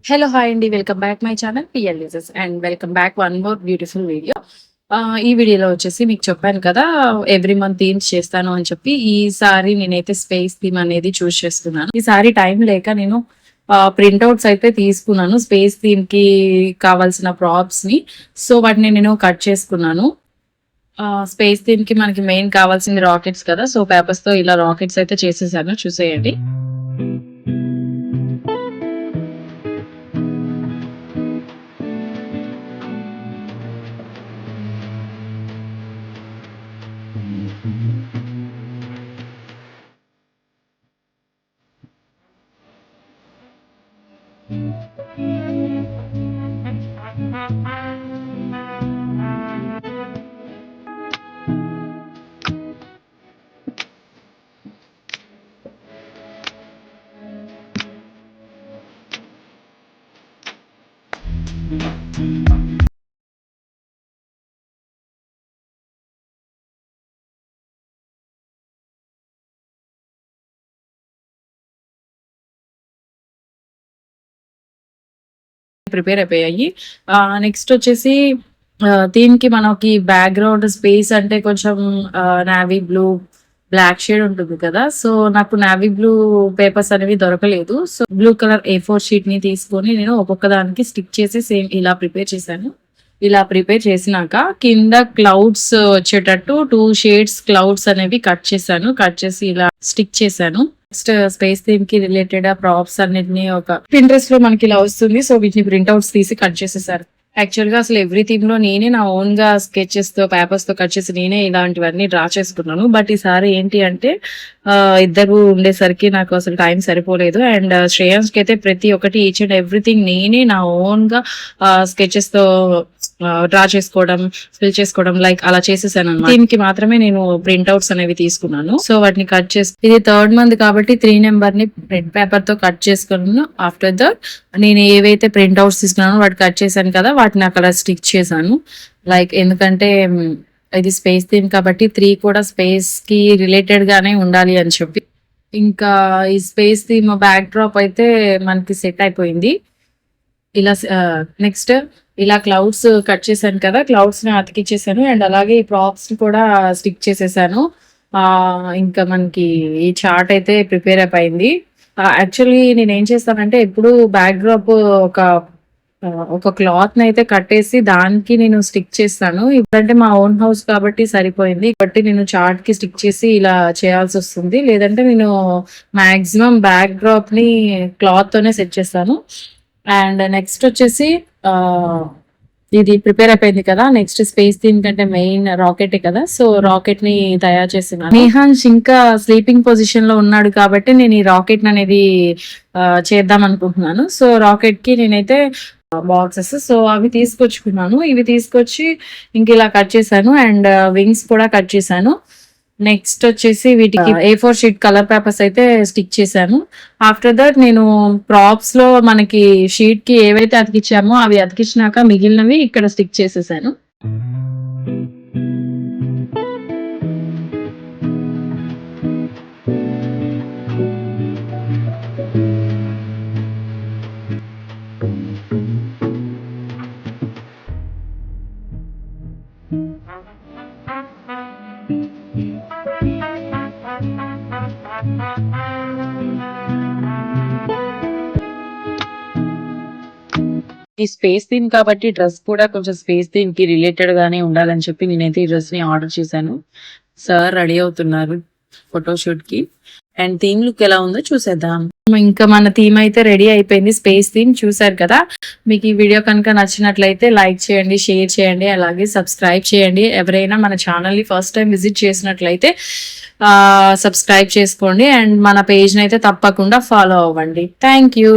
Hello hi అండి. Welcome back my channel పిఎల్ లిజెస్ and welcome back one more beautiful video. ఈ వీడియోలో వచ్చేసి మీకు చెప్పాను కదా ఎవ్రీ మంత్ థీమ్స్ చేస్తాను అని చెప్పి. ఈసారి నేనైతే స్పేస్ థీమ్ అనేది చూస్ చేస్తున్నాను. ఈసారి టైం లేక నేను ప్రింట్అవుట్స్ అయితే తీసుకున్నాను స్పేస్ థీమ్ కి కావాల్సిన ప్రాప్స్ ని. సో వాటిని నేను కట్ చేసుకున్నాను. స్పేస్ థీమ్ కి మనకి మెయిన్ కావాల్సింది రాకెట్స్ కదా. సో పేపర్స్ తో ఇలా రాకెట్స్ అయితే చేసేసాను, చూసేయండి. ప్రిపేర్ అయిపోయాయి. నెక్స్ట్ వచ్చేసి థీమ్ కి మనకి బ్యాక్గ్రౌండ్ స్పేస్ అంటే కొంచెం నావీ బ్లూ బ్లాక్ షేడ్ ఉంటుంది కదా. సో నాకు నావీ బ్లూ పేపర్స్ అనేవి దొరకలేదు. So blue colour A4 sheet ని తీసుకొని నేను ఒక్కొక్క దానికి స్టిక్ చేసి సేమ్ ఇలా ప్రిపేర్ చేశాను. ఇలా ప్రిపేర్ చేసినాక కింద క్లౌడ్స్ వచ్చేటట్టు 2 షేడ్స్ క్లౌడ్స్ అనేవి కట్ చేశాను. కట్ చేసి ఇలా స్టిక్ చేశాను. నెక్స్ట్ స్పేస్ థీమ్ కి రిలేటెడ్ ప్రాప్స్ అన్నిటిని ఒక పింట్రెస్ట్ లో మనకి ఇలా వస్తుంది. సో వీటిని ప్రింట్అవుట్స్ తీసి కట్ చేసేసారు. యాక్చువల్ గా అసలు ఎవ్రీ థీమ్ లో నేనే నా ఓన్ గా స్కెచెస్ తో పేపర్స్ తో కట్ చేసి నేనే ఇలాంటివన్నీ డ్రా చేసుకున్నాను. బట్ ఈసారి ఏంటి అంటే ఇద్దరు ఉండేసరికి నాకు అసలు టైం సరిపోలేదు. అండ్ శ్రేయాన్స్ కి అయితే ప్రతి ఒక్కటి ఈచ్ అండ్ ఎవ్రీథింగ్ నేనే నా ఓన్ గా స్కెచెస్ తో డ్రా చేసుకోవడం, ఫిల్ చేసుకోవడం లైక్ అలా చేసేసాను అనమాట. థీమ్ కి మాత్రమే నేను ప్రింట్అవుట్స్ అనేవి తీసుకున్నాను. సో వాటిని కట్ చేసి, ఇది 3rd మంత్ కాబట్టి 3 నెంబర్ ని ప్రింట్ పేపర్ తో కట్ చేసుకున్నాను. ఆఫ్టర్ దట్ నేను ఏవైతే ప్రింట్అవుట్స్ తీసుకున్నానో వాటి కట్ చేశాను కదా, వాటిని అక్కడ స్టిక్ చేశాను. లైక్ ఎందుకంటే ఇది స్పేస్ థీమ్ కాబట్టి 3 కూడా స్పేస్ కి రిలేటెడ్ గానే ఉండాలి అని చెప్పి. ఇంకా ఈ స్పేస్ థీమ్ బ్యాక్ డ్రాప్ అయితే మనకి సెట్ అయిపోయింది. ఇలా నెక్స్ట్ ఇలా క్లౌడ్స్ కట్ చేశాను కదా, క్లౌడ్స్ ని అతికిచ్చేసాను. అండ్ అలాగే ఈ ప్రాప్స్ ని కూడా స్టిక్ చేసేసాను. ఇంకా మనకి ఈ చార్ట్ అయితే ప్రిపేర్ అయిపోయింది. యాక్చువల్లీ నేను ఏం చేస్తానంటే ఎప్పుడు బ్యాక్ డ్రాప్ ఒక క్లాత్ ని అయితే కట్టేసి దానికి నేను స్టిక్ చేస్తాను. ఇప్పుడంటే మా ఓన్ హౌస్ కాబట్టి సరిపోయింది. కాబట్టి నేను చార్ట్ కి స్టిక్ చేసి ఇలా చేయాల్సి వస్తుంది. లేదంటే నేను మాక్సిమం బ్యాక్ డ్రాప్ ని క్లాత్ తోనే సెట్ చేస్తాను. అండ్ నెక్స్ట్ వచ్చేసి ఇది ప్రిపేర్ అయిపోయింది కదా. నెక్స్ట్ స్పేస్ థీమ్ కంటే మెయిన్ రాకెట్ కదా. సో రాకెట్ ని తయారు చేస్తున్నాను. నేహాన్స్ ఇంకా స్లీపింగ్ పొజిషన్ లో ఉన్నాడు కాబట్టి నేను ఈ రాకెట్ అనేది చేద్దాం అనుకుంటున్నాను. సో రాకెట్ కి నేనైతే బాక్సెస్ అవి తీసుకొచ్చుకున్నాను. ఇవి తీసుకొచ్చి ఇంక ఇలా కట్ చేశాను. అండ్ వింగ్స్ కూడా కట్ చేశాను. నెక్స్ట్ వచ్చేసి వీటికి A4 షీట్ కలర్ పేపర్స్ అయితే స్టిక్ చేశాను. ఆఫ్టర్ దట్ నేను ప్రాప్స్ లో మనకి షీట్ కి ఏవైతే అతికిచ్చామో అవి అతికించినాక మిగిలినవి ఇక్కడ స్టిక్ చేసేసాను. ఈ స్పేస్ థీమ్ కాబట్టి డ్రెస్ కూడా కొంచెం స్పేస్ థీమ్ కి రిలేటెడ్ గానే ఉండాలని చెప్పి నేనైతే ఈ డ్రెస్ ని ఆర్డర్ చేశాను. సార్ రెడీ అవుతున్నారు ఫోటోషూట్ కి. అండ్ థీమ్ లుక్ ఎలా ఉందో చూసేద్దాం. ఇంకా మన థీమ్ అయితే రెడీ అయిపోయింది. స్పేస్ థీమ్ చూసారు కదా. మీకు ఈ వీడియో కనుక నచ్చినట్లయితే లైక్ చేయండి, షేర్ చేయండి, అలాగే సబ్స్క్రైబ్ చేయండి. ఎవరైనా మన ఛానల్ ని ఫస్ట్ టైం విజిట్ చేసినట్లయితే సబ్స్క్రైబ్ చేసుకోండి. అండ్ మన పేజ్ ని అయితే తప్పకుండా ఫాలో అవ్వండి. Thank you.